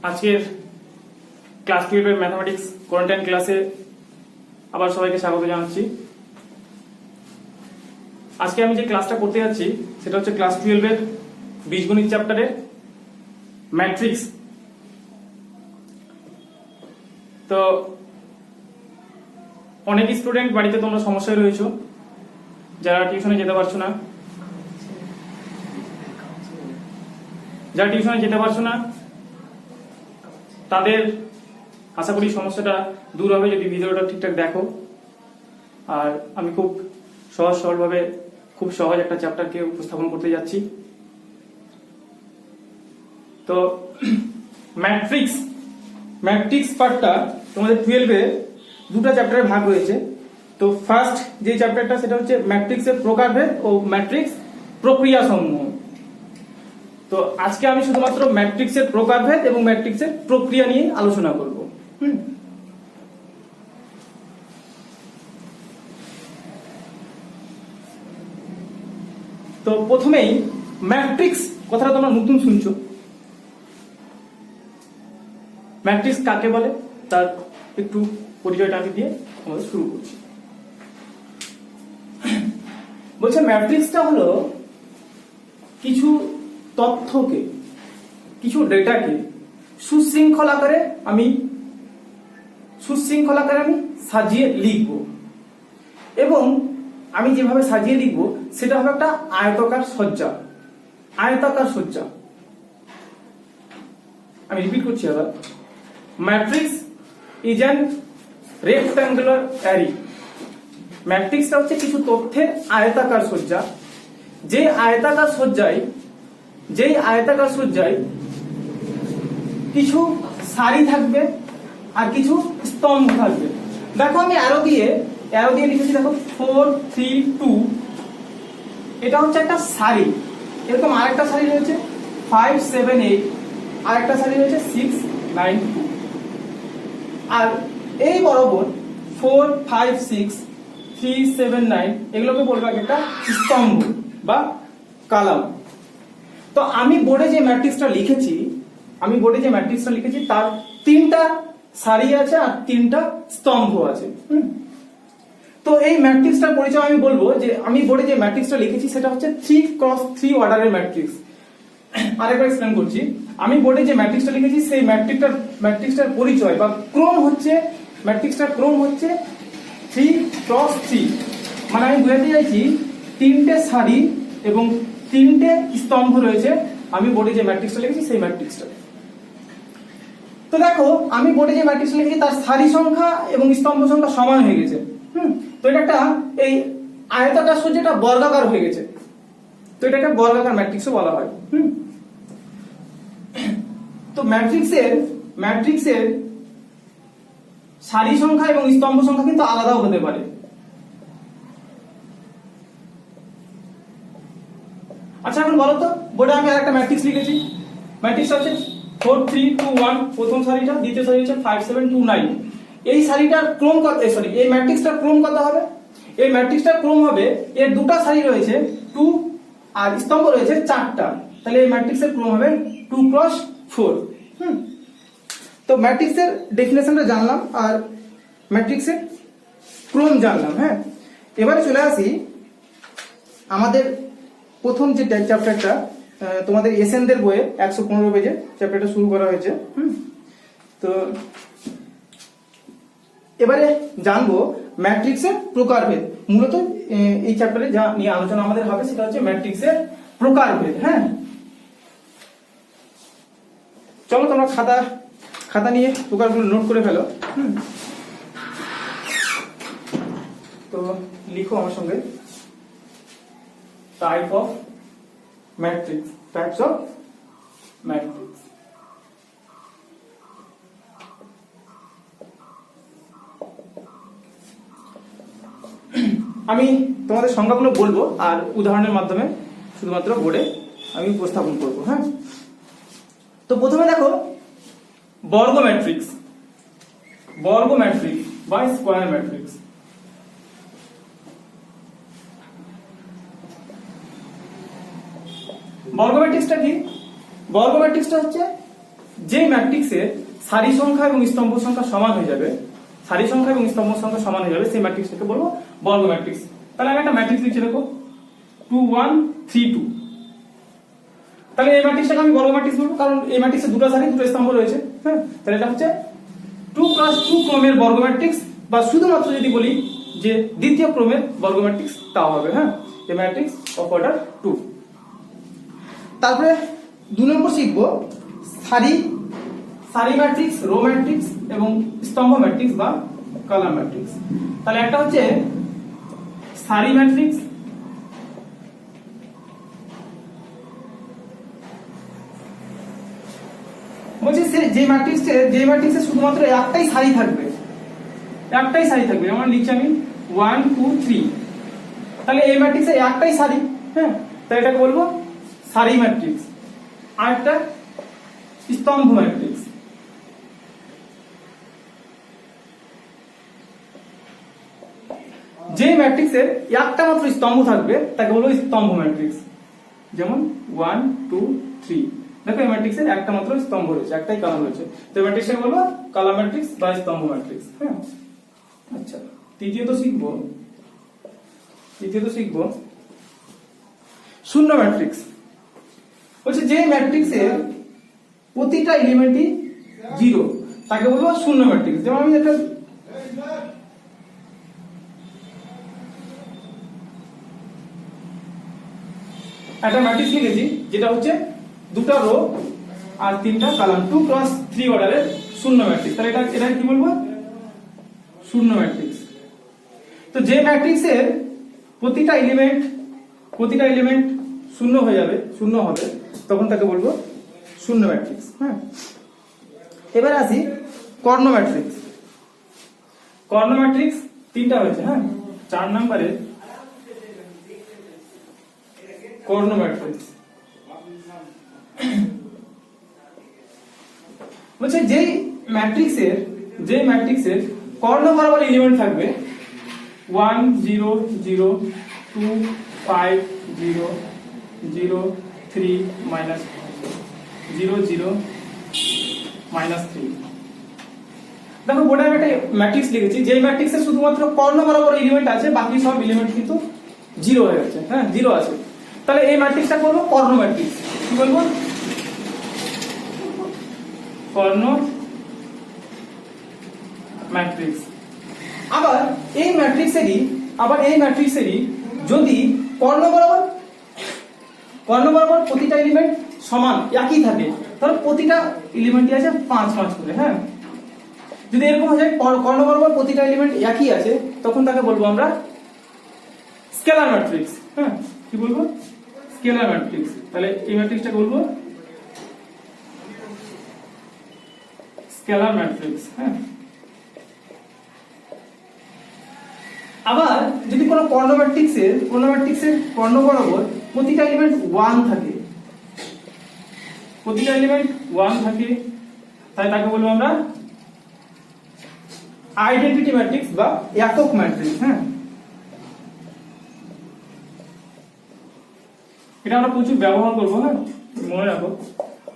আজকের ক্লাস 12 এর mathematics quantum ক্লাসে আবার সবাইকে স্বাগত জানাচ্ছি। আজকে আমি যে ক্লাসটা করতে যাচ্ছি সেটা হচ্ছে ক্লাস 12 এর বীজগণিত চ্যাপ্টারের ম্যাট্রিক্স। তো অনেক স্টুডেন্ট বাড়িতে তোমরা সমস্যায় রয়েছো, যারা টিউশনে যেতে পারছো না, তাদের আশা করি সমস্যাটা দূর হবে যদি ভিডিওটা ঠিকঠাক দেখো। আর আমি খুব সরলভাবে খুব সহজ একটা চ্যাপ্টারকে উপস্থাপন করতে যাচ্ছি। তো ম্যাট্রিক্স পার্টটা তোমাদের 12 এ দুটো চ্যাপ্টারে ভাগ হয়েছে। তো ফার্স্ট যে চ্যাপ্টারটা সেটা হচ্ছে ম্যাট্রিক্সের প্রকারভেদ ও ম্যাট্রিক্স প্রক্রিয়া সমূহ। তো আজকে আমি শুধুমাত্র ম্যাট্রিক্সের প্রকারভেদ এবং ম্যাট্রিক্সের প্রক্রিয়া নিয়ে আলোচনা করব। তো প্রথমেই ম্যাট্রিক্স কথাটা তোমরা নতুন শুনছো। ম্যাট্রিক্স কাকে বলে তার একটু পরিচয়টা আমি দিয়ে আমাদের শুরু করছি। বলছে ম্যাট্রিক্সটা হলো কিছু তথ্যকে, কিছু ডেটাকে সুশৃঙ্খল আকারে আমি সাজিয়ে লিখব, এবং আমি যেভাবে সাজিয়ে লিখব সেটা হবে একটা আয়তাকার সজ্জা। আমি রিপিট করছি আবার, matrix is an rectangular array. ম্যাট্রিক্সটা হচ্ছে কিছু তথ্যের আয়তাকার সজ্জা, যে আয়তাকার সজ্জায় কিছু সারি থাকবে আর কিছু স্তম্ভ থাকবে। দেখো আমি অ্যারো দিয়ে লিখেছি, দেখো 4 3 2, এটা হচ্ছে একটা সারি। এরকম আরেকটা সারি রয়েছে 5 7 8, আরেকটা সারি রয়েছে 6 9 2, আর এই বরাবর 4 5 6 3 7 9 এগুলোকে বলবো একটা স্তম্ভ বা কলাম। তো আমি বোর্ডে যে ম্যাট্রিক্সটা লিখেছি তার 3টা সারি আছে আর 3টা স্তম্ভ আছে। তো এই ম্যাট্রিক্সটার পরিচয় আমি বলবো যে আমি বোর্ডে যে ম্যাট্রিক্সটা লিখেছি সেটা হচ্ছে 3x3 অর্ডারের ম্যাট্রিক্স। আরেকবার এক্সপ্লেন করছি, আমি বোর্ডে যে ম্যাট্রিক্সটা লিখেছি সেই ম্যাট্রিক্সটার পরিচয় বা ক্রম হচ্ছে, ম্যাট্রিক্সটার ক্রম হচ্ছে 3x3। মানে আমি বোঝাতে চাইছি 3টে সারি এবং 3টে স্তম্ভ রয়েছে আমি বোর্ডে যে ম্যাট্রিক্সটা লিখেছি সেই ম্যাট্রিক্সটা। তো দেখো আমি বোর্ডে যে ম্যাট্রিক্সটা লিখেছি তার সারি সংখ্যা এবং স্তম্ভ সংখ্যা সমান হয়ে গেছে। তো এটা একটা এই আয়তাকার সজ্জাটা বর্গাকার হয়ে গেছে, তো এটাকে বর্গাকার ম্যাট্রিক্সও বলা হয়। তো ম্যাট্রিক্সের সারি সংখ্যা এবং স্তম্ভ সংখ্যা কিন্তু আলাদাও হতে পারে। আচ্ছা এখন বলো তো, বোর্ডে আমি আরেকটা ম্যাট্রিক্স লিখেছি, ম্যাট্রিক্সটা হচ্ছে 4 3 2 1, প্রথম সারিটা, দ্বিতীয় সারি হচ্ছে 5 7 2 9। এই সারিটার ক্রম কত, এই ম্যাট্রিক্সটার ক্রম কত হবে? এই ম্যাট্রিক্সটার ক্রম হবে, এর দুটো সারি রয়েছে 2 আর স্তম্ভ রয়েছে 4টা, তাহলে এই ম্যাট্রিক্সের ক্রম হবে 2x4। তো ম্যাট্রিক্সের ডেফিনেশনটা জানলাম আর ম্যাট্রিক্সের ক্রম জানলাম। হ্যাঁ, এবারে চলে আসি আমাদের প্রথম যে চ্যাপ্টারটা, তোমাদের এসএনদের বইয়ে 115 পেজে চ্যাপ্টারটা শুরু করা হয়েছে। তো এবারে জানবো ম্যাট্রিক্সের প্রকারভেদ। মূলত এই চ্যাপ্টারে যা নিয়ে আলোচনা আমাদের হবে সেটা হচ্ছে ম্যাট্রিক্সের প্রকারভেদ। হ্যাঁ, চলো তোমরা খাতা নিয়ে প্রকারগুলো নোট করে ফেলো। তো লিখো আমার সঙ্গে, টাইপস অফ ম্যাট্রিক্স। আমি তোমাদের সংখ্যাগুলো বলবো আর উদাহরণের মাধ্যমে শুধুমাত্র বোর্ডে আমি উপস্থাপন করব। হ্যাঁ, তো প্রথমে দেখো বর্গ ম্যাট্রিক্স বা স্কয়ার ম্যাট্রিক্স। বর্গ ম্যাট্রিক্সটা কি? বর্গ ম্যাট্রিক্সটা হচ্ছে যে ম্যাট্রিক্সের সারি সংখ্যা এবং স্তম্ভ সংখ্যা সমান হয়ে যাবে, সারি সংখ্যা এবং স্তম্ভ সংখ্যা সমান হয়ে যাবে, সেই ম্যাট্রিক্সটাকে বলবো বর্গ ম্যাট্রিক্স। তাহলে আমি একটা ম্যাট্রিক্স লিখছি, দেখো 2 1 3 2। তাহলে এই ম্যাট্রিক্সটাকে আমি বর্গ ম্যাট্রিক্স বলবো, কারণ এই ম্যাট্রিক্সে দুটো সারি দুটো স্তম্ভ রয়েছে। হ্যাঁ, তাহলে এটা হচ্ছে 2+2 ক্রমের বর্গ ম্যাট্রিক্স, বা শুধুমাত্র যদি বলি যে দ্বিতীয় ক্রমের বর্গ ম্যাট্রিক্স তাও হবে। হ্যাঁ, এই ম্যাট্রিক্স অফ অর্ডার 2। তারপরে 2 নম্বর শিখবো সারি ম্যাট্রিক্স, রো ম্যাট্রিক্স এবং স্তম্ভ ম্যাট্রিক্স বা কলাম ম্যাট্রিক্স। তাহলে একটা হচ্ছে সারি ম্যাট্রিক্স, বলছি যে ম্যাট্রিক্সে শুধুমাত্র একটাই সারি থাকবে, যেমন লিখছি আমি 1 2 3। তাহলে এই ম্যাট্রিক্সে একটাই সারি। হ্যাঁ, তাই এটাকে বলবো সারি ম্যাট্রিক্স। আর একটা স্তম্ভ ম্যাট্রিক্স। যে ম্যাট্রিক্সের একটা মাত্র স্তম্ভ থাকবে তাকে বলবো স্তম্ভ ম্যাট্রিক্স, যেমন 1 2 3। দেখো এই ম্যাট্রিক্সের একটা মাত্র স্তম্ভ রয়েছে, একটাই কলাম রয়েছে, তো এই ম্যাট্রিক্সটাকে বলবো কলাম ম্যাট্রিক্স বা স্তম্ভ ম্যাট্রিক্স। হ্যাঁ, আচ্ছা, তৃতীয়ত শিখবো শূন্য ম্যাট্রিক্স। বলছে যে ম্যাট্রিক্সের প্রতিটা এলিমেন্টই 0 তাকে বলবো শূন্য ম্যাট্রিক্স। যেমন আমি একটা ম্যাট্রিক্স লিখেছি যেটা হচ্ছে দুটো রো আর তিনটা কলাম, 2×3 অর্ডারের শূন্য ম্যাট্রিক্স। তাহলে এটা কি বলবো? শূন্য ম্যাট্রিক্স। তো যে ম্যাট্রিক্সের প্রতিটা এলিমেন্ট শূন্য হবে তখন তাকে বলবো শূন্য ম্যাট্রিক্স। হ্যাঁ, এবার আসি কর্ণ ম্যাট্রিক্স। কর্ণ ম্যাট্রিক্স তিনটা হয়েছে। হ্যাঁ, 4 নম্বরে কর্ণ ম্যাট্রিক্স বলছে যেই ম্যাট্রিক্সের কর্ণ বরাবর এলিমেন্ট থাকবে 1 0 0 2 5 0 0 3 -0 0 -3। দেখো বোর্ডে আমি একটা ম্যাট্রিক্স লিখেছি, যে ম্যাট্রিক্সে শুধুমাত্র কর্ণ বরাবর এলিমেন্ট আছে, বাকি সব এলিমেন্ট কিন্তু 0 হয়ে গেছে। হ্যাঁ, 0 আছে। তাহলে এই ম্যাট্রিক্সটা করবো কর্ণ ম্যাট্রিক্স। কি বলবো? কর্ণ ম্যাট্রিক্স। আবার এই ম্যাট্রিক্সেরই যদি কর্ণ বরাবর প্রতিটা এলিমেন্ট সমান একই থাকে, তাহলে প্রতিটা এলিমেন্টই আছে 5 5 করে। হ্যাঁ, যদি এরকম হয় কর্ণ বরাবর প্রতিটা এলিমেন্ট একই আছে, তখন তাকে বলবো আমরা স্কেলার ম্যাট্রিক্স। হ্যাঁ, কি বলবো? Scalar matrix. তাহলে এই ম্যাট্রিক্সটাকে বলবো স্কেলার ম্যাট্রিক্স। হ্যাঁ, আবার যদি কোনো কর্ণ ম্যাট্রিক্সের কর্ণ বরাবর প্রতিটা এলিমেন্ট 1 থাকে, তাই তাকে বলবো আমরা আইডেন্টিটি ম্যাট্রিক্স বা একক ম্যাট্রিক্স। হ্যাঁ, এটা আমরা প্রচুর ব্যবহার করবো। হ্যাঁ, মনে রাখো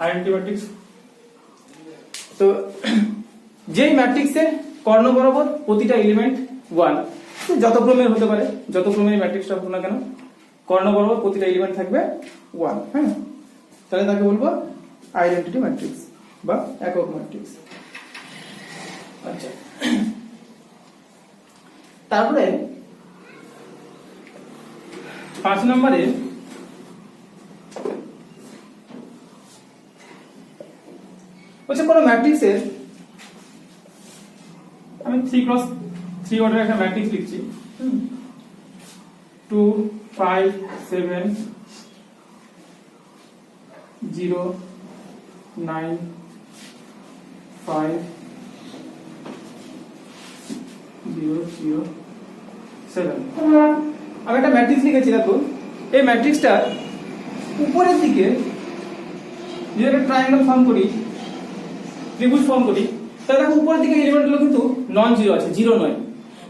আইডেন্টিটি ম্যাট্রিক্স। তো যেই ম্যাট্রিক্সের কর্ণ বরাবর প্রতিটা এলিমেন্ট 1, যত ক্রমের হতে পারে, যত ক্রমের ম্যাট্রিক্সটা হোক না কেন, কর্ণ বরাবর প্রতিটা এলিমেন্ট থাকবে 1। হ্যাঁ, তাহলে তাকে বলবো আইডেন্টিটি ম্যাট্রিক্স বা একক ম্যাট্রিক্স। আচ্ছা, তারপরে 5 নম্বরে বলছে কোনো ম্যাট্রিক্সের, আমি 3×3 অর্ডারের একটা ম্যাট্রিক্স লিখছি। 2 5 7 0 9 5 0 0 7। আমি একটা ম্যাট্রিক্স লিখেছি। দেখো এই ম্যাট্রিক্সটা উপরের দিকে যদি একটা ট্রায়াঙ্গেল ফর্ম করি, ত্রিভুজ ফর্ম করি, তাহলে দেখো উপরের দিকে এলিমেন্টগুলো কিন্তু নন জিরো আছে, 0 নয়।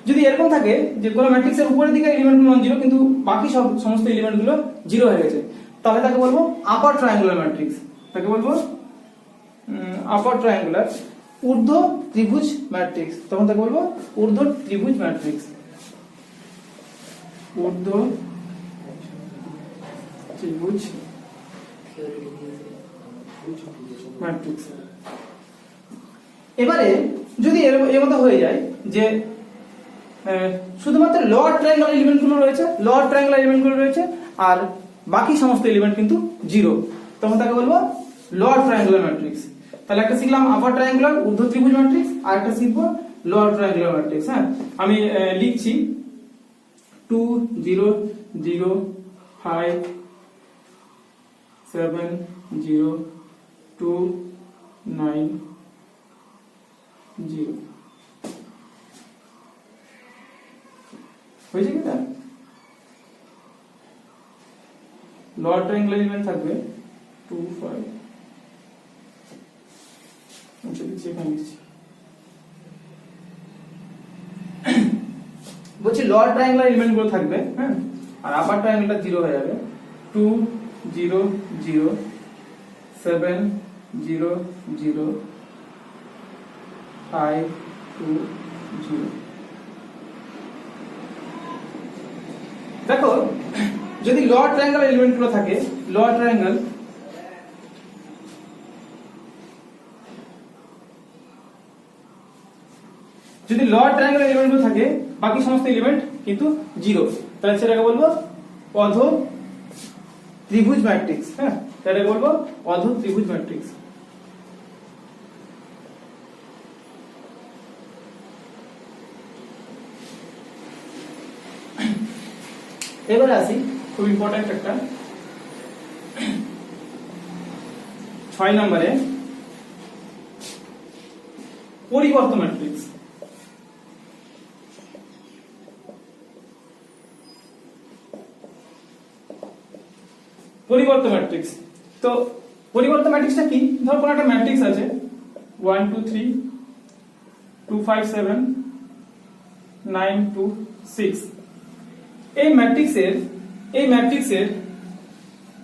যদি এরকম থাকে যে কোনো ম্যাট্রিক্সের উপরের দিকে এলিমেন্টগুলো নন জিরো কিন্তু বাকি সমস্ত এলিমেন্টগুলো 0 হয়ে গেছে, তাহলে তাকে বলবো আপার ট্রায়াঙ্গুলার ম্যাট্রিক্স তাকে বলবো আপার ট্রায়াঙ্গুলার ঊর্ধ্ব ত্রিভুজ ম্যাট্রিক্স, তখন তাকে বলবো ঊর্ধ্ব ত্রিভুজ ম্যাট্রিক্স, ঊর্ধ্ব ত্রিভুজ ম্যাট্রিক্স। এবারে যদি এর মতো হয়ে যায় যে শুধুমাত্র লোয়ার ট্রায়াঙ্গুলার এলিমেন্টগুলো রয়েছে, লোয়ার ট্রায়াঙ্গুলার এলিমেন্টগুলো রয়েছে আর বাকি সমস্ত এলিমেন্ট কিন্তু জিরো, তখন তাকে বলবো লোয়ার ট্রায়াঙ্গুলার ম্যাট্রিক্স। তাহলে একটা শিখলাম আপার ট্রায়াঙ্গুলার ঊর্ধ্ব ত্রিভুজ ম্যাট্রিক্স, আর একটা শিখবো লোয়ার ট্রায়াঙ্গুলার ম্যাট্রিক্স। হ্যাঁ, আমি লিখছি 2 0 0 5 7 0 2 9 0 হয়েছে কি? লোয়ার ট্রায়াঙ্গুলার এলিমেন্ট থাকবে 2 5, বলছি লোয়ার ট্রায়াঙ্গুলার এলিমেন্ট গুলো থাকবে, হ্যাঁ, আর আপার ট্রায়াঙ্গুলার 0 হয়ে যাবে 2 0 0 7 0 0 5 2 0। দেখো যদি লোয়ার ট্রায়াঙ্গুলার এলিমেন্ট গুলো থাকে, লোয়ার ট্রায়াঙ্গল যদি লোয়ার ট্রায়াঙ্গুলার এলিমেন্ট গুলো থাকে বাকি সমস্ত এলিমেন্ট কিন্তু জিরো, তাহলে সেটাকে বলবো অধ ত্রিভুজ ম্যাট্রিক্স। হ্যাঁ, সেটাকে বলবো অধ ত্রিভুজ ম্যাট্রিক্স। এবারে আসি খুব ইম্পর্টেন্ট একটা 6 নম্বরে পরিবর্ত ম্যাট্রিক্স। পরিবর্ত ম্যাট্রিক্স, তো পরিবর্ত ম্যাট্রিক্সটা কি? ধর কোন একটা ম্যাট্রিক্স আছে 1 2 3 2 5 7 9 2 6, এই ম্যাট্রিক্সের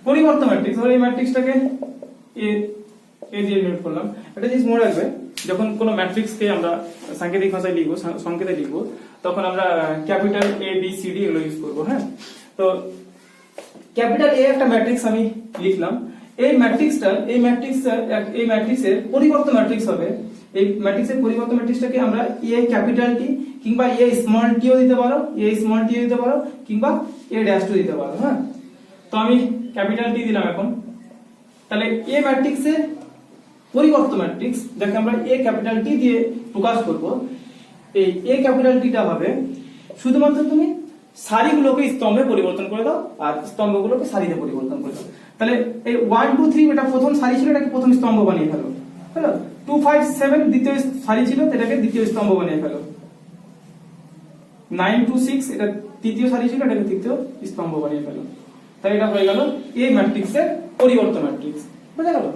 পরিবর্ত ম্যাট্রিক্স, ধর এই ম্যাট্রিক্সটাকে এ দিয়ে নোট করলাম। একটা জিনিস মনে রাখবে, যখন কোনো ম্যাট্রিক্সকে আমরা সাংকেতিক ভাষায় লিখবো, সংকেতে লিখবো, তখন আমরা capital A B C D এগুলো ইউজ করবো। হ্যাঁ, তো ক্যাপিটাল A একটা ম্যাট্রিক্স আমি লিখলাম, এই ম্যাট্রিক্সের পরিবর্ত ম্যাট্রিক্স হবে, এই ম্যাট্রিক্সের পরিবর্ত ম্যাট্রিক্সটাকে আমরা A ক্যাপিটাল T কিংবা A স্মল t ও দিতে পারো, A স্মল t ও দিতে পারো কিংবা A ড্যাশ ও দিতে পারো। হ্যাঁ, তো আমি ক্যাপিটাল T দিলাম এখন। তাহলে A ম্যাট্রিক্সের পরিবর্ত ম্যাট্রিক্স যাকে আমরা A ক্যাপিটাল T দিয়ে প্রকাশ করব, এই A ক্যাপিটাল T টা হবে শুধুমাত্র তুমি সারিগুলোকে স্তম্ভে পরিবর্তন করে দাও আর স্তম্ভগুলোকে সারিতে পরিবর্তন করে দাও। তাহলে এই 1 2 3 এটা প্রথম সারি ছিল, এটাকে প্রথম স্তম্ভ বানিয়ে ফেলো। হলো 2 5 7 দ্বিতীয় সারি ছিল, এটাকে দ্বিতীয় স্তম্ভ বানিয়ে ফেলো। 9 2 6 এটা তৃতীয় সারি ছিল, এটাকে তৃতীয় স্তম্ভ বানিয়ে ফেলো। তাহলে এটা হয়ে গেল এই ম্যাট্রিক্সের পরিবর্ত ম্যাট্রিক্স। বুঝা গেল?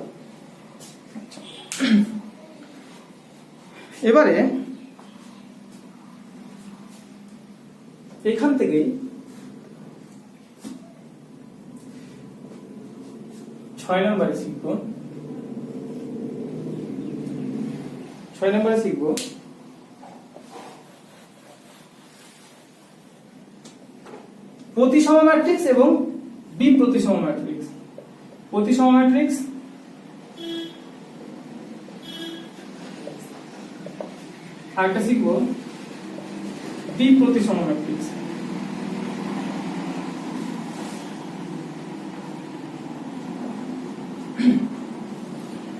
এবারে এখান থেকেই 6 নম্বরে শিখব। 6 নম্বরে শিখব প্রতিসম ম্যাট্রিক্স এবং বিপ্রতিসম ম্যাট্রিক্স। প্রতিসম ম্যাট্রিক্স আর একটা শিখব বিপ্রতিসম ম্যাট্রিক্স।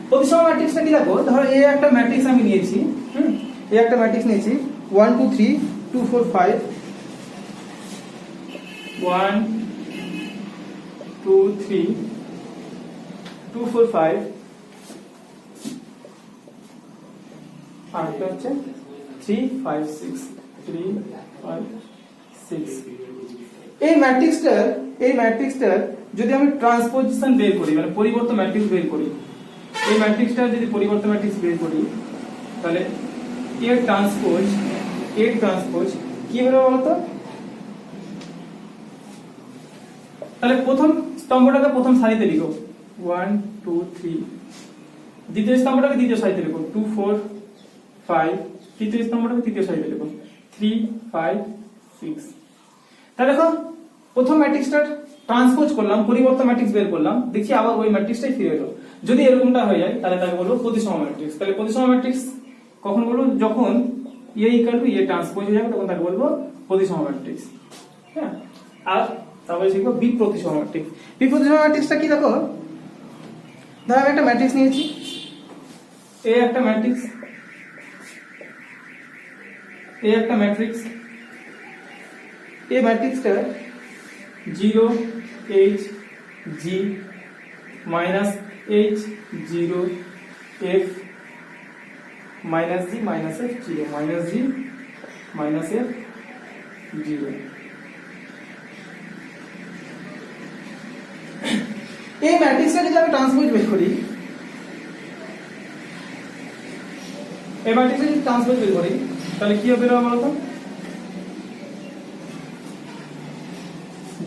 প্রতিসম ম্যাট্রিক্সটা কি দেখো, ধরো এই একটা ম্যাট্রিক্স আমি নিয়েছি, এই একটা ম্যাট্রিক্স নিয়েছি 1 2 3 2 4 5 1 2 3 2 4 5 আর এটা হচ্ছে 3 5 6 3 5 6। এই ম্যাট্রিক্সটার যদি আমি ট্রান্সপোজিশন বের করি, মানে পরিবর্তন ম্যাট্রিক্স বের করি, এই ম্যাট্রিক্সটা যদি পরিবর্তন ম্যাট্রিক্স বের করি, তাহলে A ট্রান্সপোজ কি হবে বলতো? তাহলে প্রথম স্তম্ভটাকে প্রথম সারিতে লিখো, 1 2 3, দ্বিতীয় স্তম্ভটাকে দ্বিতীয় সারিতে লিখুন 2 4 5, তৃতীয় স্তম্ভটাকে তৃতীয় সারিতে লিখুন 3 5 6। তাহলে দেখো প্রথম ম্যাট্রিক্সটার ট্রান্সপোজ করলাম, পরিবর্তন ম্যাট্রিক্স বের করলাম, দেখি আবার ওই ম্যাট্রিক্সটাই ফিরে এলো। যদি এরকমটা হয়ে যায় তাহলে তাকে বলবো প্রতিসম ম্যাট্রিক্স। তাহলে প্রতিসম ম্যাট্রিক্স কখন বলবো? যখন এ ইকুয়াল টু এ ট্রান্সপোজ হয়ে যাবে তখন তাকে বলবো প্রতিসম ম্যাট্রিক্স। হ্যাঁ, আর তারপরে শিখবো বিপ্রতিসম ম্যাট্রিক্স। বিপ্রতিসম ম্যাট্রিক্সটা কি দেখো, ধরো আমি একটা ম্যাট্রিক্স নিয়েছি, এ একটা ম্যাট্রিক্স, এ একটা ম্যাট্রিক্স, এই ম্যাট্রিক্সটা 0 H G minus H 0 F minus G minus F 0 minus G minus F 0। এই ম্যাট্রিক্সটা যদি আমি ট্রান্সপোজ বের করি, এই ম্যাট্রিক্সটা যদি ট্রান্সপোজ বের করি তাহলে কি হবে বলতো?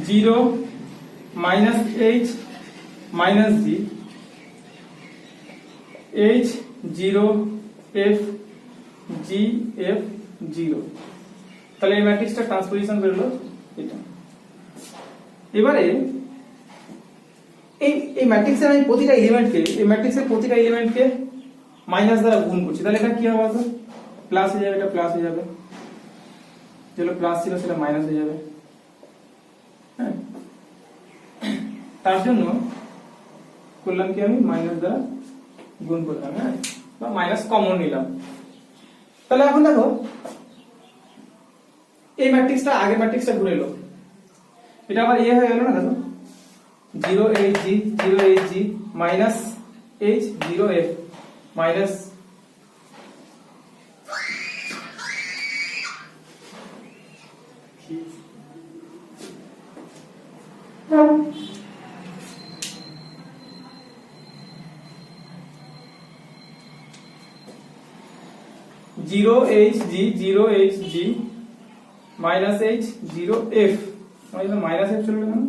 0 minus H minus G H 0 F G F 0। তাহলে এই ম্যাট্রিক্সটা ট্রান্সপোজিশন বেরোলো এটা। এবারে এই ম্যাট্রিক্সের আমি প্রতিটা এলিমেন্টকে, এই ম্যাট্রিক্সের প্রতিটা এলিমেন্টকে মাইনাস দ্বারা গুণ করছি, তাহলে এটা কি হবে বলতো? প্লাস হয়ে যাবে, এটা প্লাস হয়ে যাবে, যেটা প্লাস ছিল সেটা মাইনাস হয়ে যাবে। হ্যাঁ, তার জন্য করলাম কি, আমি মাইনাস দ্বারা গুণ করলাম, হ্যাঁ, বা মাইনাস কমন নিলাম। তাহলে এখন দেখো এই ম্যাট্রিক্সটা আগের ম্যাট্রিক্সটা ঘুরে এলো, এটা আবার এ হয়ে গেল না? দেখো 0 H G 0 H G minus H 0 F minus zero H G 0 H G minus H 0 F, minus F চলবে কেন?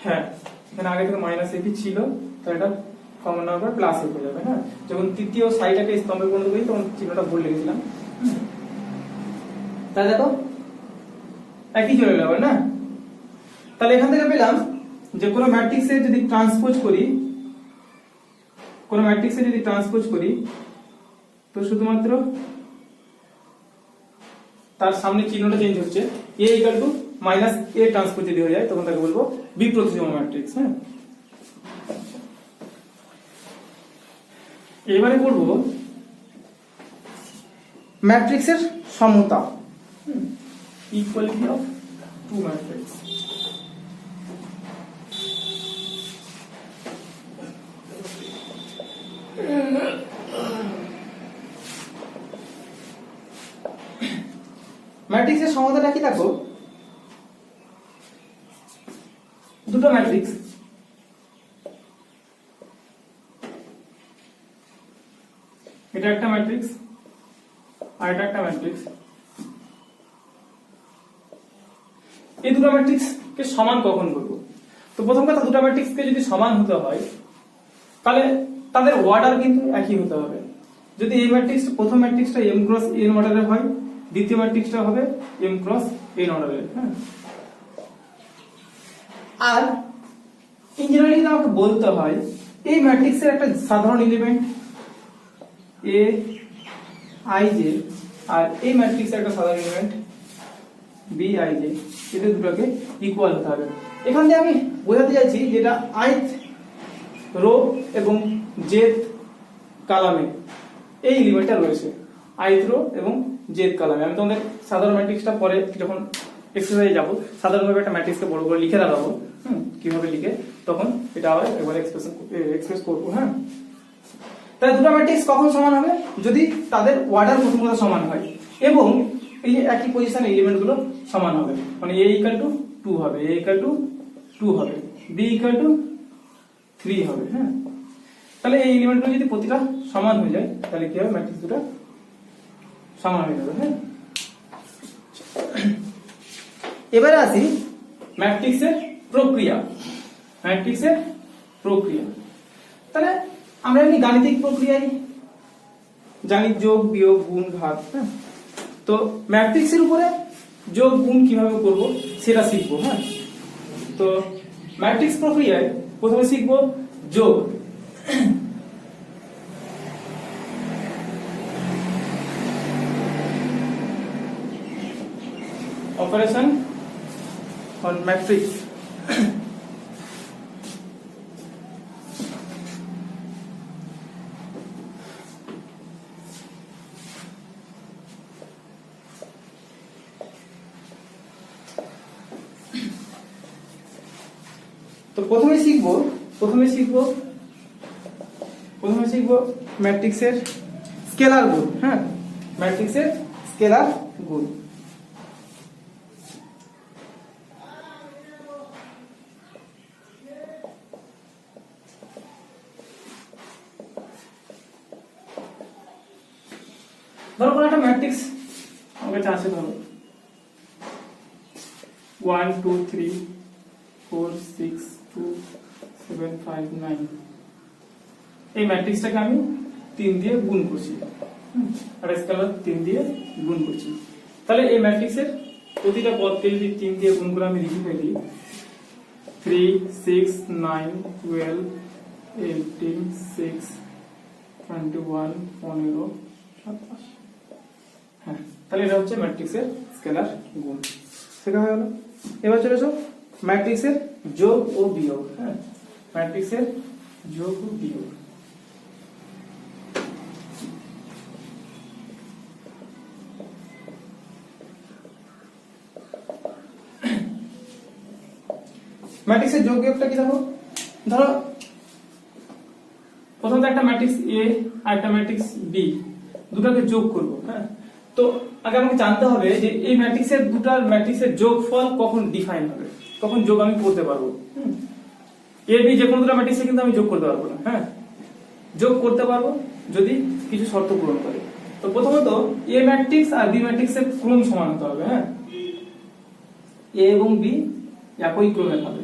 হ্যাঁ, এখানে আগে থেকে মাইনাস F ছিল, তাই এটা কমন নেওয়ার পর প্লাস F হয়ে যাবে। হ্যাঁ, যখন তৃতীয় সাইডটাকে স্তম্ভে পরিণত করি তখন চিহ্নটা ভুল লিখেছিলাম। তাই দেখো একই চলে এলো না? তাহলে এখান থেকে পেলাম যে কোনো ম্যাট্রিক্সে যদি ট্রান্সপোজ করি, কোনো ম্যাট্রিক্সে যদি ট্রান্সপোজ করি তো শুধুমাত্র তার সামনে চিহ্নটা চেঞ্জ হচ্ছে, a equal to minus a transpose যদি হয়ে যায় তখন তাকে বলবো বিপ্রতিসম ম্যাট্রিক্স। হ্যাঁ, এবারে করব ম্যাট্রিক্সের সমতা, ইকুয়ালিটি অফ টু ম্যাট্রিক্স। ম্যাট্রিক্সের সমতাটা কি দেখো, দুটো ম্যাট্রিক্স, এটা একটা ম্যাট্রিক্স আর এটা একটা ম্যাট্রিক্স, এই দুটো ম্যাট্রিক্সকে সমান কখন করব? তো প্রথম কথা, দুটো ম্যাট্রিক্সকে যদি সমান হতে হয় তাহলে তাদের অর্ডার কিন্তু একই হতে হবে। যদি এই ম্যাট্রিক্স, প্রথম ম্যাট্রিক্সটা m ক্রস n অর্ডারের হয়, দ্বিতীয় ম্যাট্রিক্সটা হবে m ক্রস n অর্ডারের। হ্যাঁ, আর ইঞ্জিনিয়ারিং যদি আমাকে বলতে হয় এই ম্যাট্রিক্সের একটা সাধারণ এলিমেন্ট a i j আর এই ম্যাট্রিক্সের একটা সাধারণ এলিমেন্ট b i j, এদের দুটোকে ইকুয়াল হতে হবে। এখান থেকে আমি বোঝাতে চাইছি যেটা ith রো এবং jth কলামে এই এলিমেন্টটা রয়েছে, ith রো এবং jth কলামে। আমি তোমাদের সাধারণ ম্যাট্রিক্সটা পরে যখন এক্সারসাইজে যাব সাধারণভাবে একটা ম্যাট্রিক্সকে বড় করে লিখে দাঁড়াবো, কিভাবে লিখে তখন এটা আবার একবার এক্সপ্রেস করবো। হ্যাঁ, তাই দুটো ম্যাট্রিক্স কখন সমান হবে? যদি তাদের অর্ডার প্রথম কথা সমান হয় এবং এই যে একই পজিশনে এলিমেন্টগুলো সমান হবে, মানে a ইকুয়াল টু 2 হবে, a ইকুয়াল টু 2 হবে, b ইকুয়াল টু 3 হবে। হ্যাঁ, তাহলে এই এলিমেন্টগুলো যদি প্রতিটা সমান হয়ে যায় তাহলে কি হবে? ম্যাট্রিক্স দুটো সমান হয়ে যাবে। হ্যাঁ, এবারে আসি ম্যাট্রিক্সের প্রক্রিয়া, ম্যাট্রিক্সের প্রক্রিয়া। তাহলে আমরা এমনি গাণিতিক প্রক্রিয়ায় জানি যোগ বিয়োগ গুণ ভাগ, হ্যাঁ? তো ম্যাট্রিক্সের উপরে যোগ গুণ কিভাবে করব সেটা শিখবো। হ্যাঁ, তো ম্যাট্রিক্স প্রক্রিয়ায় প্রথমে শিখবো যোগ। Operation on matrix. তো প্রথমে শিখবো ম্যাট্রিক্সের স্কেলার গুণ। হ্যাঁ, ম্যাট্রিক্সের স্কেলার গুণ। ধরো কোনো একটা ম্যাট্রিক্স আমার কাছে আছে, ধরো 1 2 3 4 6 2 7 5 9। এই ম্যাট্রিক্সটাকে আমি 3 দিয়ে গুণ করছি, আর স্কেলার 3 দিয়ে গুণ করছি। তাহলে এই ম্যাট্রিক্সের প্রতিটা পদকে যদি 3 দিয়ে গুণ করে আমি লিখে ফেলি 3 6 9 12 18 6 21 15 27। হ্যাঁ, তাহলে এটা হচ্ছে ম্যাট্রিক্সের স্কেলার গুণ। শেখা হয়ে গেল। এবার চলে এসো ম্যাট্রিক্সের যোগ ও বিয়োগ। হ্যাঁ, ম্যাট্রিক্সের যোগ ও বিয়োগ। ম্যাট্রিক্সের যোগ বিয়োগটা কি দেখো, ধরো প্রথমত একটা ম্যাট্রিক্স এ আর একটা ম্যাট্রিক্স বি, দুটাকে যোগ করব। হ্যাঁ, তো আগে আমাকে জানতে হবে যে এই ম্যাট্রিক্সের যোগফল কখন ডিফাইন হবে, কখন যোগ আমি করতে পারবো। এ বি যে কোনো দুটো ম্যাট্রিক্সে কিন্তু আমি যোগ করতে পারবো না। হ্যাঁ, যোগ করতে পারবো যদি কিছু শর্ত পূরণ করে। তো প্রথমত এ ম্যাট্রিক্স আর বি ম্যাট্রিক্সের ক্রম সমান হতে হবে। হ্যাঁ, এ এবং বি একই ক্রমে হবে।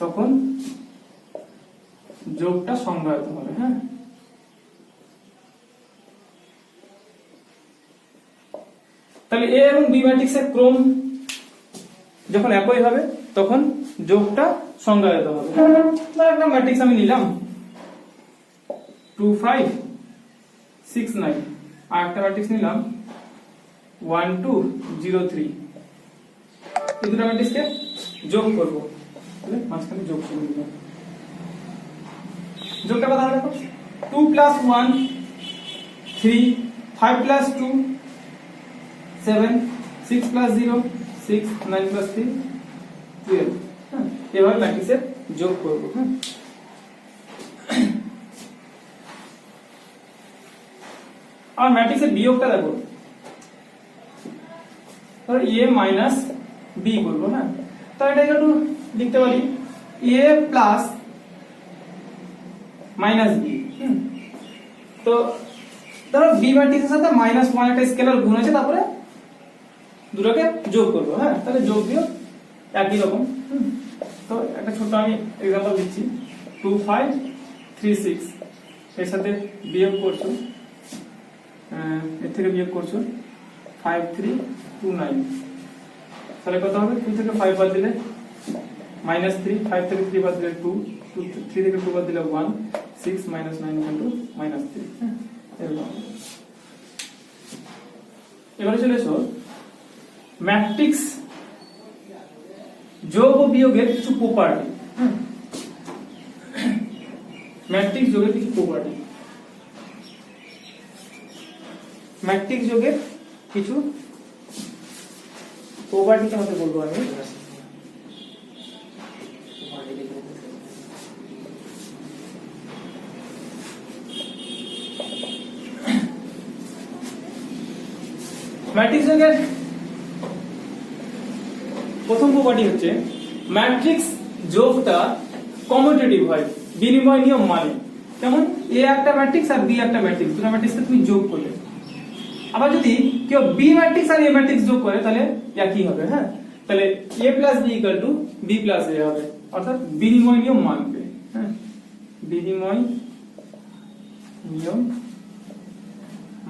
তখন যোগটা সংজ্ঞায়িত হবে। হ্যাঁ, তাহলে এ এবং বি ম্যাট্রিক্সের ক্রম যখন একই হবে তখন যোগটা সংজ্ঞায়িত হবে। একটা ম্যাট্রিক্স আমি নিলাম 2 5 6 9, আর একটা ম্যাট্রিক্স নিলাম 1 2 0 3। এই দুটো ম্যাট্রিক্সকে যোগ করব। তাহলে মাঝখানে যোগ করে দিলাম। যোগটা কথা দেখো, 2 plus 1 3, 5 plus 2 7, 6 plus 0 6, 9 plus 3 12। হ্যাঁ, এভাবে ম্যাট্রিক্সের যোগ করব। হ্যাঁ, আর ম্যাট্রিক্সের বিয়োগটা দেখো, তাহলে a মাইনাস b করব। হ্যাঁ, তাহলে এটা একটু লিখতে পারি a প্লাস মাইনাস বি। তো ধরো বি ম্যাট্রিক্সের সাথে -1 একটা স্কেলার গুণ আছে, তারপরে দুটোকে যোগ করব। হ্যাঁ, তাহলে যোগ বিয়োগ একই রকম। তো একটা ছোট আমি एग्जांपल দিচ্ছি, 2 5 3 6 এর সাথে বিয়োগ করছো, এর থেকে বিয়োগ করছো 5 3 2 9। তাহলে কত হবে, 2 থেকে 5 বাদ দিলে -3, 5 থেকে 3 বাদ দিলে 2, 3 থেকে 2 বাদ দিলে 1, 6 - 9 -3। এবারে চলে এসো ম্যাট্রিক্স যোগ ও বিয়োগের কিছু প্রপার্টি। ম্যাট্রিক্স যোগের কিছু প্রপার্টি, ম্যাট্রিক্স যোগের কিছু প্রপার্টি আমাদের বলবো আমি। ম্যাট্রিক্স যোগের প্রথম প্রপার্টি হচ্ছে ম্যাট্রিক্স যোগটা কমিউটেটিভ হয়, বিনিময় নিয়ম মানে। যেমন এ একটা ম্যাট্রিক্স আর বি একটা ম্যাট্রিক্স, দুটো ম্যাট্রিক্সকে তুমি যোগ করলে আবার যদি কেউ বি ম্যাট্রিক্স আর এ ম্যাট্রিক্স যোগ করে তাহলে একই হবে। হ্যাঁ, তাহলে a plus B equal to B plus A হবে, অর্থাৎ বিনিময় নিয়ম মানবে। হ্যাঁ, বিনিময় নিয়ম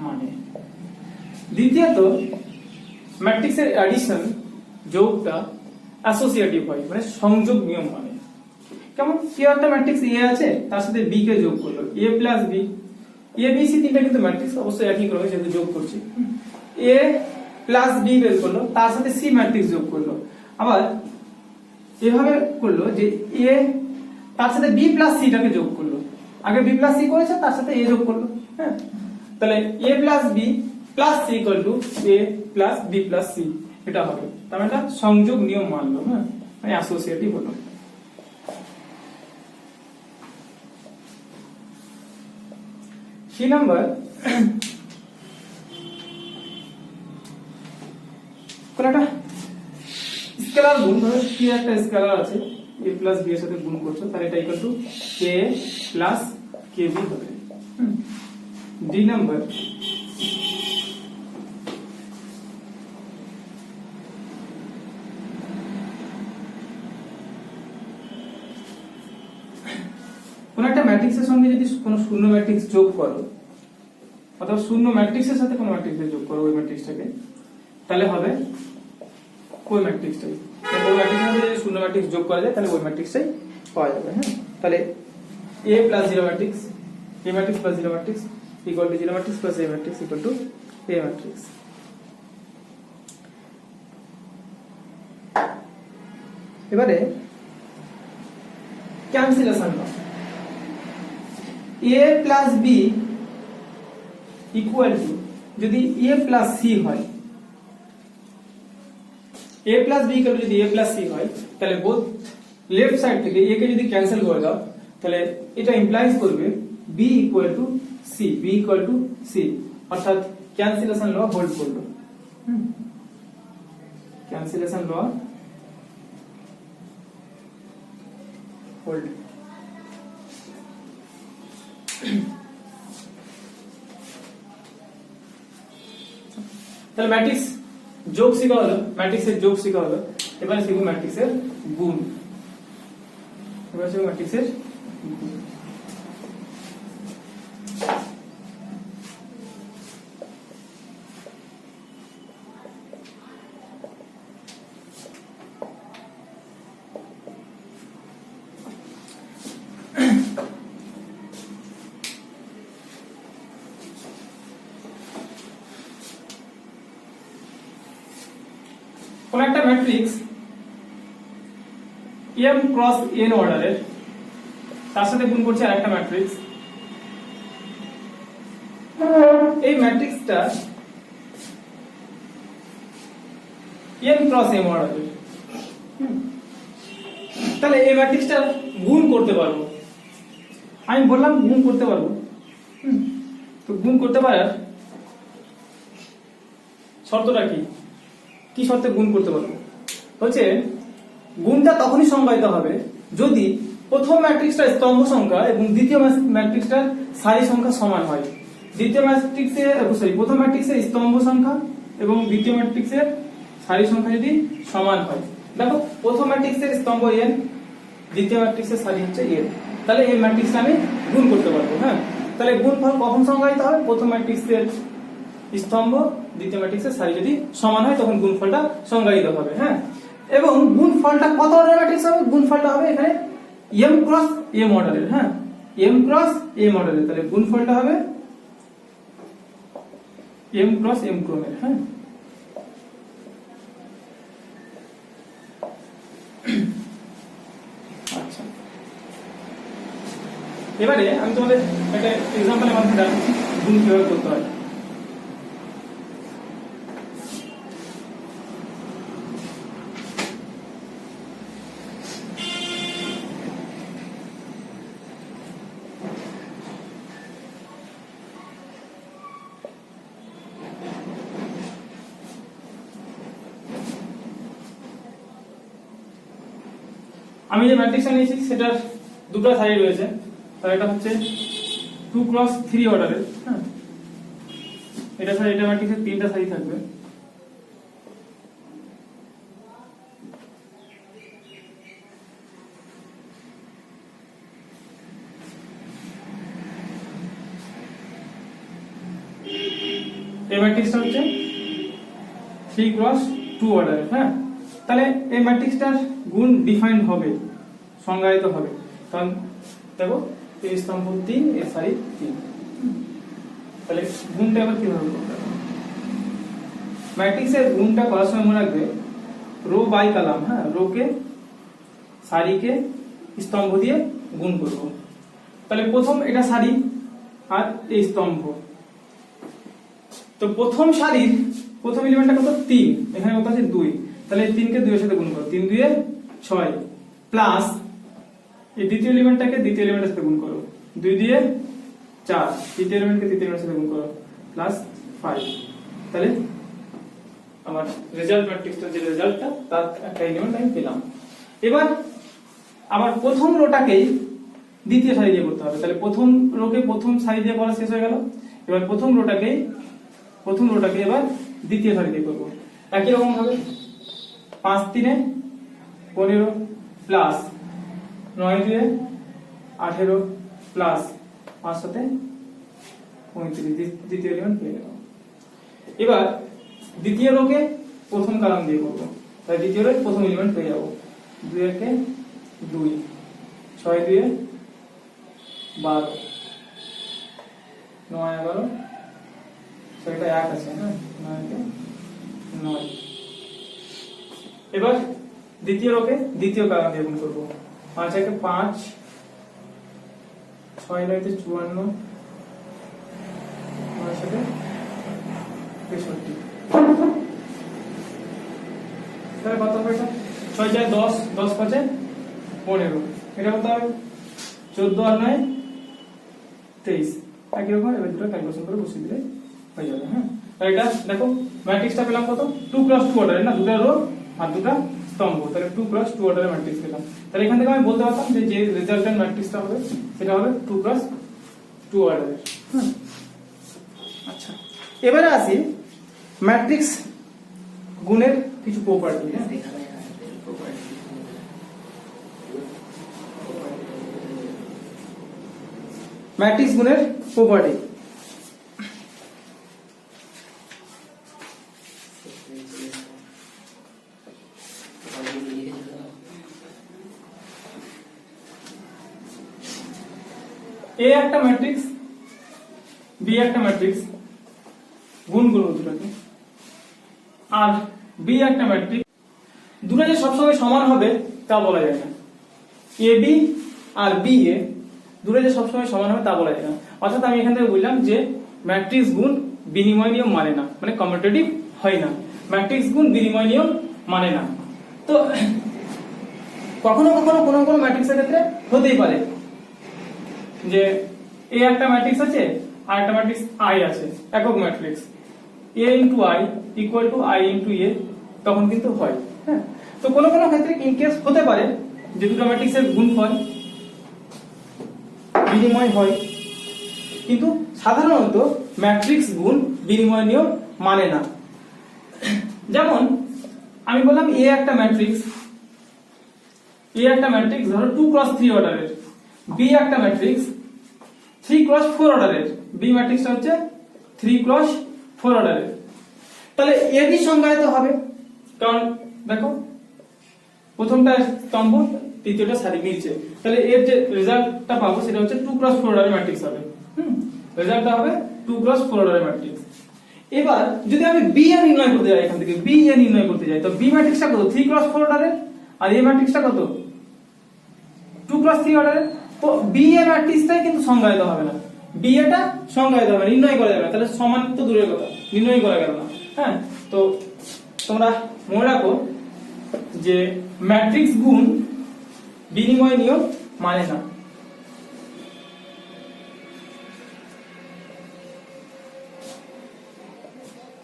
মানে। দ্বিতীয়ত ম্যাট্রিক্সের অ্যাডিশন যোগটা অ্যাসোসিয়েটিভ হয়, মানে সংযোগ নিয়ম মানে। কেমন, কেউ একটা ম্যাট্রিক্স এ আছে, তার সাথে বি কে যোগ করলো, এ plus B, A B C তিনটা কিন্তু ম্যাট্রিক্স, অবশ্যই একই ক্রমে যেহেতু যোগ করছি। এ প্লাস বি বের করলো, তার সাথে সি ম্যাট্রিক্স যোগ করলো। আবার এভাবে করলো যে এ তার সাথে বি প্লাস সিটাকে যোগ করলো, আগে বি প্লাস সি করেছে, তার সাথে এ যোগ করলো। হ্যাঁ, তাহলে A plus B plus C equal to A plus B plus C, এটা হবে। তার মানে সংযোগ নিয়ম মানলো। হ্যাঁ, মানে অ্যাসোসিয়েটিভ হলো। সি নাম্বার, কোন একটা স্কেলার গুণ, ধরো কি একটা স্কেলার আছে, a প্লাস b এর সাথে গুণ করছো, তাহলে এটা equal to a plus kb হবে। ডি নাম্বার, কোন একটা ম্যাট্রিক্সের সঙ্গে যদি কোনো শূন্য ম্যাট্রিক্স যোগ করো, অথবা শূন্য ম্যাট্রিক্সের সাথে কোনো ম্যাট্রিক্সের যোগ করো ওই ম্যাট্রিক্সটাকে, তাহলে হবে ওই ম্যাট্রিক্সটাই। ওই ম্যাট্রিক্সের সাথে যদি শূন্য ম্যাট্রিক্স যোগ করা যায় তাহলে ওই ম্যাট্রিক্সটাই পাওয়া যাবে। হ্যাঁ, তাহলে a plus zero matrix, a matrix plus zero matrix equal to zero matrix plus a matrix equal to a matrix. এবারে ক্যান্সেলেশন নাও, a plus b equal to, যদি a প্লাস c হয়, a plus b equal to যদি a plus c হয়, তাহলে both left side থেকে a কে যদি ক্যান্সেল করে দাও, তাহলে এটা ইমপ্লাইজ করবে b equal to c, b equal to c, অর্থাৎ ক্যান্সেলেশন ল হোল্ড করলো। ক্যান্সেলেশন ল হোল্ড। তাহলে ম্যাট্রিক্স যোগ শেখা হলো, ম্যাট্রিক্সের যোগ শেখা হলো। এবারে শিখবো ম্যাট্রিক্সের গুণ। এবারে শিখবো ম্যাট্রিক্সের গুণ। কোন একটা ম্যাট্রিক্স m ক্রস n অর্ডারের, তার সাথে গুণ করছে আরেকটা ম্যাট্রিক্স। এই ম্যাট্রিক্সটা n ক্রস m অর্ডারের, তাহলে এই ম্যাট্রিক্সটা গুণ করতে পারবো। আমি বললাম গুণ করতে পারবো, তো গুণ করতে পারার শর্তটা কি, কি শর্তে গুণ করতে পারবো? হচ্ছে গুণটা তখনই সংজ্ঞায়িত হবে যদি প্রথম ম্যাট্রিক্সটার স্তম্ভ সংখ্যা এবং দ্বিতীয় ম্যাট্রিক্সটার সারি সংখ্যা সমান হয়। দ্বিতীয় ম্যাট্রিক্সের প্রথম ম্যাট্রিক্সের স্তম্ভ সংখ্যা এবং দ্বিতীয় ম্যাট্রিক্সের সারি সংখ্যা যদি সমান হয়। দেখো, প্রথম ম্যাট্রিক্সের স্তম্ভ n, দ্বিতীয় ম্যাট্রিক্সের সারি হচ্ছে n, তাহলে এই ম্যাট্রিক্সটা আমি গুণ করতে পারবো। হ্যাঁ, তাহলে গুণফল কখন সংজ্ঞায়িত হবে? প্রথম ম্যাট্রিক্সের স্তম্ভ দ্বিতীয় ম্যাট্রিক্সের সারি যদি সমান হয় তখন গুণফলটা সংজ্ঞায়িত হবে। হ্যাঁ, এবং গুণফলটা কত অর্ডারের ম্যাট্রিক্স হবে? গুণফলটা হবে এখানে m ক্রস m অর্ডারের। হ্যাঁ, m ক্রস m অর্ডারের, তাহলে গুণফলটা হবে m ক্রস m ক্রমের। হ্যাঁ, আচ্ছা, এবারে আমি তোমাদের একটা এক্সাম্পলের মাধ্যমে দেখাচ্ছি গুণ কিভাবে করতে হয়। আমি যে ম্যাট্রিক্সটা নিয়েছি সেটার দুটো সারি রয়েছে, তাহলে এটা হচ্ছে 2 ক্রস 3 অর্ডারের। হ্যাঁ, এটা সারি, এটা ম্যাট্রিক্সের তিনটা সারি থাকবে। এই ম্যাট্রিক্সটা হচ্ছে 3x2 অর্ডারের। হ্যাঁ, তাহলে এই ম্যাট্রিক্সটার গুণ ডিফাইন্ড হবে, সংজ্ঞায়িত হবে। কারণ দেখো এই স্তম্ভ 3, এই সারি 3। তাহলে গুণটা আবার কিভাবে করতে হবে? ম্যাট্রিক্সের গুণটা করার সময় মনে রাখবে রো বাই কলাম। হ্যাঁ, রোকে সারিকে স্তম্ভ দিয়ে গুণ করব। তাহলে প্রথম এটা সারি আর এই স্তম্ভ। তো প্রথম সারির প্রথম এলিমেন্টটা কত? 3, এখানে কত আছে? 2। তাহলে 3 কে 2 এর সাথে গুণ করো, 3 2 এ 6 প্লাস এই দ্বিতীয় এলিমেন্টটাকে দ্বিতীয় এলিমেন্টের সাথে গুণ করো, 2 দিয়ে 4, তৃতীয় এলিমেন্টকে তৃতীয় এলিমেন্টের সাথে গুণ করো, প্লাস 5। তাহলে আমার রেজাল্ট ম্যাট্রিক্সটার যে রেজাল্টটা তার একটা এলিমেন্ট আমি পেলাম। এবার আবার প্রথম রোটাকেই দ্বিতীয় সারি দিয়ে করতে হবে। তাহলে প্রথম রোকে প্রথম সারি দিয়ে করা শেষ হয়ে গেল। এবার প্রথম রোটাকে এবার দ্বিতীয় সারি দিয়ে করবো একই রকম ভাবে। 5 3 এ 15 প্লাস 9 2 এ 18 প্লাস 5 7 এ 35, দ্বিতীয় এলিমেন্ট পেয়ে গেলাম। এবার দ্বিতীয় রোকে প্রথম কলাম দিয়ে করবো, তাই দ্বিতীয় রোর প্রথম এলিমেন্ট পেয়ে যাবো। 2 একে 2, 6 2 এ 12, 9 11, সেটা 1 আছে। হ্যাঁ, 9 কে 9। এবার দ্বিতীয় রোকে দ্বিতীয় কলাম দিয়ে গুণ করবো। 5 একে 5, 6 9 তে 54, 9 7 63। তাহলে কত হবে এটা? 6 4 10, 10 5 15। এটা কত হবে? 14 আর 9 23। একই রকম এবার দুটো ক্যালকুলেশন করে বসিয়ে দিলে হয়ে যাবে। হ্যাঁ, তাহলে এটা দেখো ম্যাট্রিক্সটা পেলাম কত? 2x2 অর্ডারের, না দুটো রো আর দুটো স্তম্ভ। তাহলে 2x2 অর্ডারের ম্যাট্রিক্স পেলাম। তাহলে এখান থেকে আমি বলতে পারতাম যে যে রেজাল্টেন্ট ম্যাট্রিক্সটা হবে সেটা হবে 2x2 অর্ডারের। হ্যাঁ, আচ্ছা, এবারে আসি ম্যাট্রিক্স গুণের কিছু প্রপার্টি। হ্যাঁ, ম্যাট্রিক্স গুণের প্রপার্টি। এ একটা ম্যাট্রিক্স, বি একটা ম্যাট্রিক্স, গুণ করব দুটোকে। আর বি একটা ম্যাট্রিক্স, দুটো যে সবসময় সমান হবে তা বলা যায় না। A B R B A দুটো যে সবসময় সমান হবে তা বলা যায় না। অর্থাৎ আমি এখান থেকে বললাম যে ম্যাট্রিক্স গুণ বিনিময় নিয়ম মানে না, মানে কমিউটেটিভ হয় না। ম্যাট্রিক্স গুণ বিনিময় নিয়ম মানে না। তো কখনো কখনো কোনো ম্যাট্রিক্সের ক্ষেত্রে হতেই পারে যে এ একটা ম্যাট্রিক্স আছে আর একটা ম্যাট্রিক্স আই আছে, একক matrix A into I equal to I into A, তখন কিন্তু হয়। হ্যাঁ, তো কোনো ক্ষেত্রে ইন কেস হতে পারে যে দুটো ম্যাট্রিক্সের গুণফল বিনিময় হয়, কিন্তু সাধারণত ম্যাট্রিক্স গুণ বিনিময় নিয়ম মানে না। যেমন আমি বললাম এ একটা ম্যাট্রিক্স ধরো 2x3 অর্ডারের, বি একটা ম্যাট্রিক্স 3x4 অর্ডারের, বি ম্যাট্রিক্সটা হচ্ছে 3x4 অর্ডারের। তাহলে এ বি সংজ্ঞায়িত হবে, কারণ দেখো প্রথমটা স্তম্ভ তৃতীয়টা সারি মিলছে। তাহলে এর যে রেজাল্টটা পাবো সেটা হচ্ছে 2x4 অর্ডারের ম্যাট্রিক্স হবে। রেজাল্টটা হবে 2x4 অর্ডারের ম্যাট্রিক্স। এবার যদি আমি বি এ নির্ণয় করতে যাই, এখান থেকে বি এ নির্ণয় করতে যাই, তো বি ম্যাট্রিক্সটা কত? 3x4 অর্ডারের, আর এ ম্যাট্রিক্সটা কত? 2x3 অর্ডারের। তো বি এ ম্যাট্রিক্সটাই কিন্তু সংজ্ঞায়িত হবে না, বি এটা সংজ্ঞায়িত হবে, নির্ণয় করা যাবে না। তাহলে সমান তো দূরের কথা, নির্ণয় করা গেল না। হ্যাঁ, তো তোমরা মনে রাখো যে ম্যাট্রিক্স গুণ বিনিময় নিয়ম মানে না।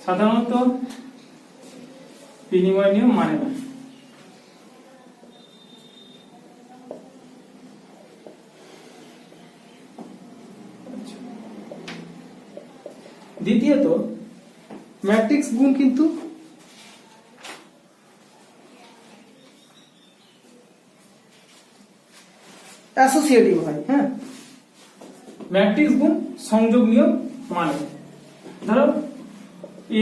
সাধারণত বিনিময় নিয়ম মানে না। দ্বিতীয়ত ম্যাট্রিক্স গুণ কিন্তু অ্যাসোসিয়েটিভ হয়। হ্যাঁ, ম্যাট্রিক্স গুণ সংযোগ নিয়ম মানে ধরো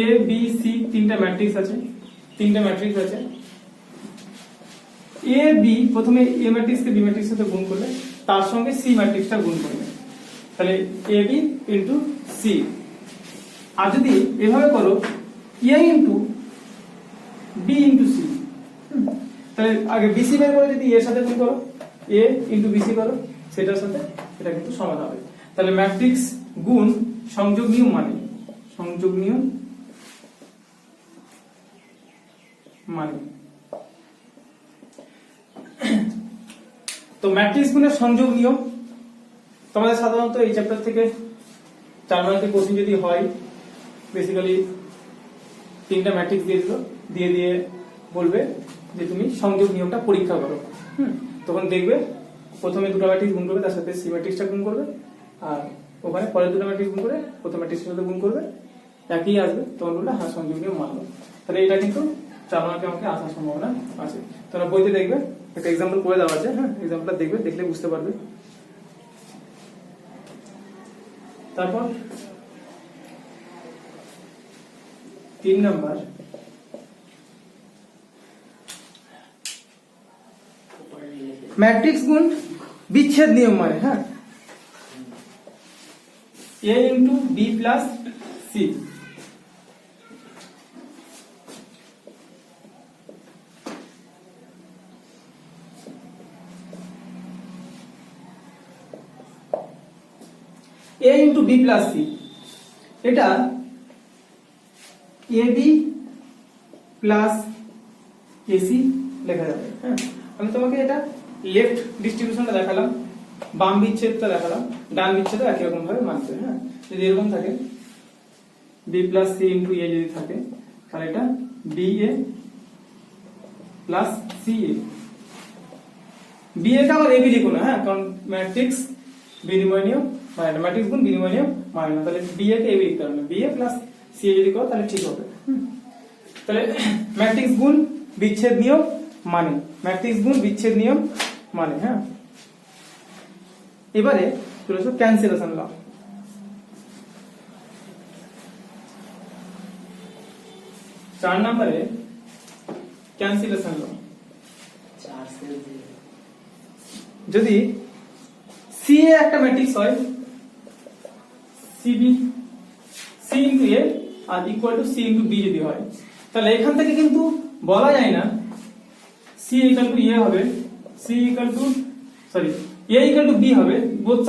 এ বি সি তিনটা ম্যাট্রিক্স আছে, এ বি প্রথমে এ ম্যাট্রিক্সকে বি ম্যাট্রিক্সের সাথে গুণ করলে তার সঙ্গে সি ম্যাট্রিক্সটা গুণ করবে, তাহলে এ বি ইন্টু সি। আর যদি এভাবে করো এ ইন্টু বি ইন্টু সি, তাহলে আগে বিসি বের করে যদি এর সাথে গুণ করো, এ ইন্টু বিসি করো, সেটার সাথে এটা কিন্তু সমান হবে। তাহলে ম্যাট্রিক্স গুণ সংযোগ নিয়ম মানে তো ম্যাট্রিক্স গুণের সংযোগ নিয়ম তোমাদের সাধারণত এই চ্যাপ্টার থেকে 4 মার্কের কোশ্চেন যদি হয়, বেসিক্যালি তিনটা ম্যাট্রিক্স দিয়ে বলবে যে তুমি সংযোগ নিয়মটা পরীক্ষা করো। তখন দেখবে প্রথমে দুটো ম্যাট্রিক্স গুণ করবে, তার সাথে সি ম্যাট্রিক্সটা গুণ করবে, আর ওখানে পরের দুটো ম্যাট্রিক্স গুণ করে প্রথম ম্যাট্রিক্সের সাথে গুণ করবে, একই আসবে। তখন বলবে হ্যাঁ সংযোগ নিয়ম মানলো। তাহলে এটা কিন্তু 4 মার্কে আমাকে আসার সম্ভাবনা আছে। তোমরা বইতে দেখবে একটা এক্সাম্পল করে দেওয়া আছে, হ্যাঁ এক্সাম্পলটা দেখবে, দেখলে বুঝতে পারবে। তারপর 3 নাম্বার ম্যাট্রিক্স গুণ বিচ্ছেদ নিয়ম মানে, হ্যাঁ এ ইন্টু বি প্লাস সি, এ ইন্টু বি প্লাস সি, এটা এ বি প্লাস এসি লেখা যাবে। হ্যাঁ, আমি তোমাকে এটা লেফট ডিস্ট্রিবিউশনটা দেখালাম, বাম বিচ্ছেদটা দেখালাম, ডান বিচ্ছেদ একই রকম ভাবে মানতে। হ্যাঁ, যদি এরকম থাকে বি প্লাস সি ইন্টু এ যদি থাকে, তাহলে এটা B A plus C A. B এটা আবার এবি লিখো না, হ্যাঁ কারণ ম্যাট্রিক্স বিনিময় নিয়ম মানে না, ম্যাট্রিক্স গুণ বিনিময় নিয়ম মানে না, তাহলে বি এ কে এবি লিখতে হবে না, বি এ প্লাস সি এ যদি করো তাহলে ঠিক হবে। তাহলে ম্যাট্রিক্স গুণ বিচ্ছেদ নিয়ম মানে, ম্যাট্রিক্স গুণ বিচ্ছেদ নিয়ম মানে। হ্যাঁ, এবারে চলে আসো ক্যান্সেলেশন ল। 4 নম্বরে ক্যান্সেলেশন ল। যদি সি এ একটা ম্যাট্রিক্স হয়, সিবি সি ইন্টু এ আর equal to C into B যদি হয়, তাহলে এখান থেকে কিন্তু বলা যায় না সি ইকুয়াল টু এ হবে, C equal to sorry A equal to B হবে। বোথ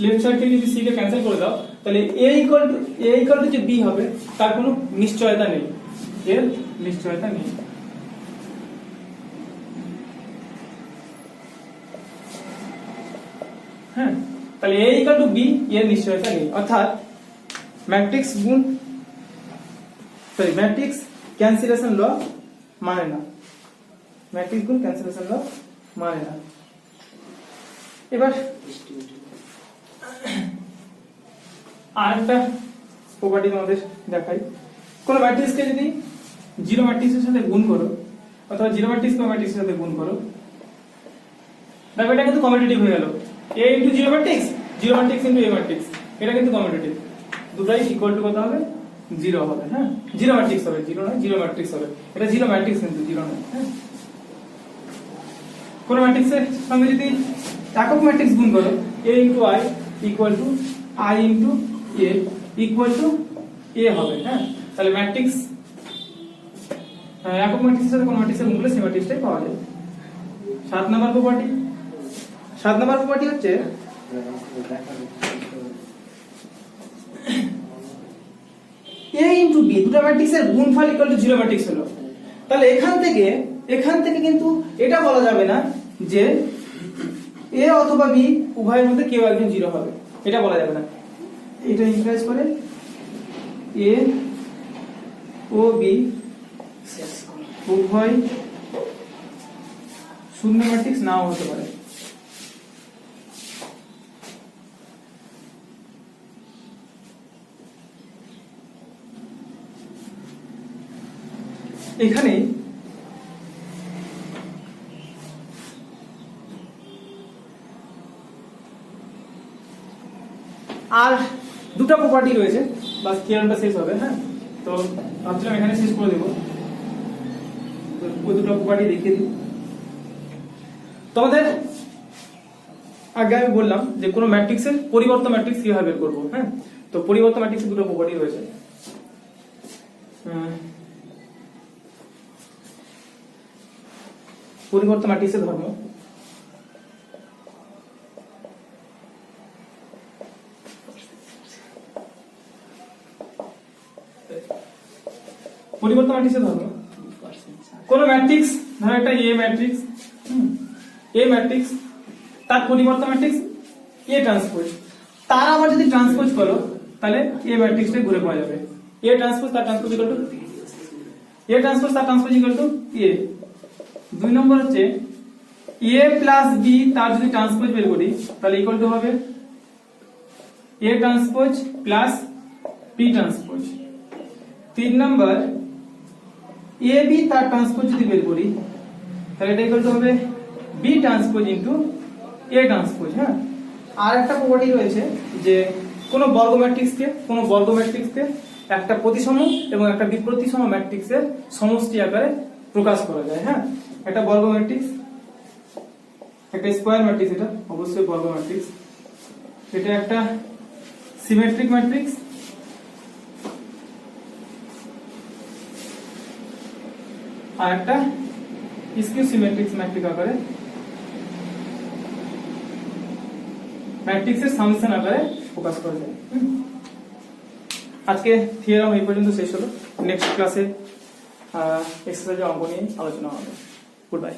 লেফট সাইড থেকে যদি সি কে ক্যান্সেল করে দাও, তাহলে এ ইকুয়াল টু যে বি হবে তার কোনো নিশ্চয়তা নেই, এর নিশ্চয়তা নেই। হ্যাঁ, তাহলে এ ইকুয়াল টু বি এর নিশ্চয়তা নেই, অর্থাৎ ম্যাট্রিক্স গুণ ম্যাট্রিক্স ক্যান্সেলেশন ল মানে না, ম্যাট্রিক্স গুণ ক্যান্সেলেশন ল মানে না। এবার আরেকটা প্রপার্টি তোমাদের দেখাই, কোন ম্যাট্রিক্সকে যদি জিরো ম্যাট্রিক্সের সাথে গুণ করো অথবা জিরো ম্যাট্রিক্স কোন ম্যাট্রিক্সের সাথে গুণ করো, দেখো এটা কিন্তু কমিউটেটিভ হয়ে গেল। এ ইন্টু জিরো ম্যাট্রিক্স ইন্টু এ ম্যাট্রিক্স, এটা কিন্তু কমিউটেটিভ, দুটাই ইকুয়াল টু কত হবে, জিরো হবে। হ্যাঁ, জিরো ম্যাট্রিক্স হবে, জিরো নয় জিরো ম্যাট্রিক্স হবে, এটা জিরো ম্যাট্রিক্স কিন্তু জিরো নয়। হ্যাঁ, কোন ম্যাট্রিক্সের সঙ্গে যদি একক ম্যাট্রিক্স গুণ করো, a into I equal to I into A equal to A হবে। হ্যাঁ, তাহলে ম্যাট্রিক্স একক ম্যাট্রিক্সের সাথে কোন ম্যাট্রিক্সের গুণ করলে সেই ম্যাট্রিক্সটাই পাওয়া যায়। 7 নম্বর প্রপার্টি হচ্ছে a ইন্টু বি, দুটো ম্যাট্রিক্সের গুণফল ইকুয়াল টু জিরো ম্যাট্রিক্স হলো। তাহলে এখান থেকে কিন্তু এটা বলা যাবে না যে এ অথবা বি উভয়ের মধ্যে কেউ একজন জিরো হবে, এটা বলা যাবে না। এটা ইমপ্লাইজ করে এ ও বি উভয় শূন্য ম্যাট্রিক্স নাও হতে পারে। এখানে আর দুটো প্রপার্টি রয়েছে, বাস থিওরেমটা শেষ হবে। হ্যাঁ, তো ভাবছিলাম এখানে শেষ করে দেবো, তো ওই দুটো প্রপার্টি দেখিয়ে দিই তোমাদের। আগে আমি বললাম যে কোনো ম্যাট্রিক্সের পরিবর্তন ম্যাট্রিক্স কিভাবে বের করবো। হ্যাঁ, তো পরিবর্তন ম্যাট্রিক্সের দুটো প্রপার্টি রয়েছে। পরিবর্তন ম্যাট্রিক্সের ধর্ম, পরিবর্তন ম্যাট্রিক্সের ধর্ম কোন ম্যাট্রিক্স, ধরো একটা এ ম্যাট্রিক্স, এ ম্যাট্রিক্স, তার পরিবর্তন ম্যাট্রিক্স এ ট্রান্সপোজ, তার আবার যদি ট্রান্সপোজ করো তাহলে এ ম্যাট্রিক্সটা ঘুরে পাওয়া যাবে। এ ট্রান্সপোজ তার transpose equal to A transpose তার ট্রান্সপোজ ইকুয়াল টু এ। 2 নম্বর হচ্ছে এ প্লাস বি তার যদি ট্রান্সপোজ বের করি তাহলে ইকুয়াল টু হবে A transpose plus B transpose. 3 নম্বর এ বি তার ট্রান্সপোজ যদি বের করি তাহলে এটা ইকুয়াল টু হবে B transpose into A transpose. হ্যাঁ, আর একটা প্রপার্টি রয়েছে যে কোনো বর্গ ম্যাট্রিক্সকে একটা প্রতিসম এবং একটা বিপ্রতিসম ম্যাট্রিক্সের সমষ্টি আকারে প্রকাশ করা যায়। হ্যাঁ, একটা বর্গ ম্যাট্রিক্স, একটা স্কয়ার ম্যাট্রিক্স, এটা অবশ্যই বর্গ ম্যাট্রিক্স, এটা একটা সিমেট্রিক ম্যাট্রিক্স, আর একটা স্কিউ সিমেট্রিক ম্যাট্রিক্স আকারে, ম্যাট্রিক্সের সামসন আকারে প্রকাশ করা যায়। আজকে থিওরাম এই পর্যন্ত শেষ হলো। নেক্সট ক্লাসে এক্সারসাইজের অঙ্ক নিয়ে আলোচনা হবে। Good bye.